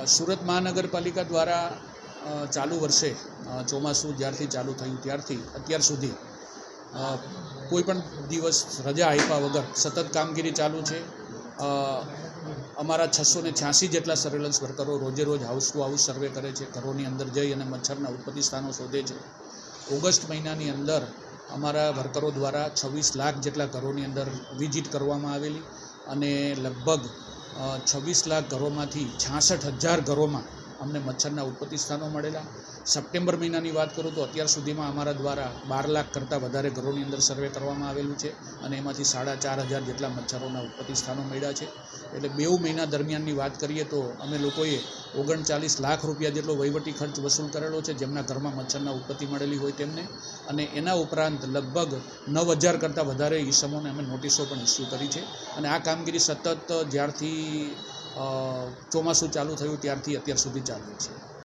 સુરત મહાનગરપાલિકા દ્વારા ચાલુ વર્ષે ચોમાસું જ્યારથી ચાલુ થયું ત્યારથી અત્યાર સુધી કોઈ પણ દિવસ રજા આપ્યા વગર સતત કામગીરી ચાલુ છે. અમારા 686 જેટલા સર્વેલન્સ વર્કરો રોજે રોજ હાઉસ ટુ હાઉસ સર્વે કરે છે, ઘરોની અંદર જઈ અને મચ્છરના ઉત્પત્તિ સ્થાનો શોધે છે. ઓગસ્ટ મહિનાની અંદર અમારા વર્કરો દ્વારા 26 લાખ જેટલા ઘરોની અંદર વિઝિટ કરવામાં આવેલી અને લગભગ 26 લાખ ઘરોમાંથી 66,000 ઘરોમાં અમને મચ્છરના ઉત્પત્તિ સ્થાનો મળેલા. સપ્ટેમ્બર મહિનાની વાત કરું તો અત્યાર સુધીમાં અમારા દ્વારા 12 લાખ કરતાં વધારે ઘરોની અંદર સર્વે કરવામાં આવેલું છે અને એમાંથી 4,500 જેટલા મચ્છરોના ઉત્પત્તિ સ્થાનો મળ્યા છે. એટલે 2 મહિના દરમિયાનની વાત કરીએ તો અમે લોકોએ 39 લાખ રૂપિયા જેટલો વહીવટી ખર્ચ વસૂલ કરેલો છે, જેમના ઘરમાં મચ્છરના ઉત્પત્તિ મળેલી હોય તેમને. અને એના ઉપરાંત લગભગ 9,000 કરતાં વધારે ઈસમોને અમે નોટિસો પણ ઇસ્યુ કરી છે. અને આ કામગીરી સતત જ્યારથી ચોમાસું ચાલુ થયું ત્યારથી અત્યાર સુધી ચાલુ છે.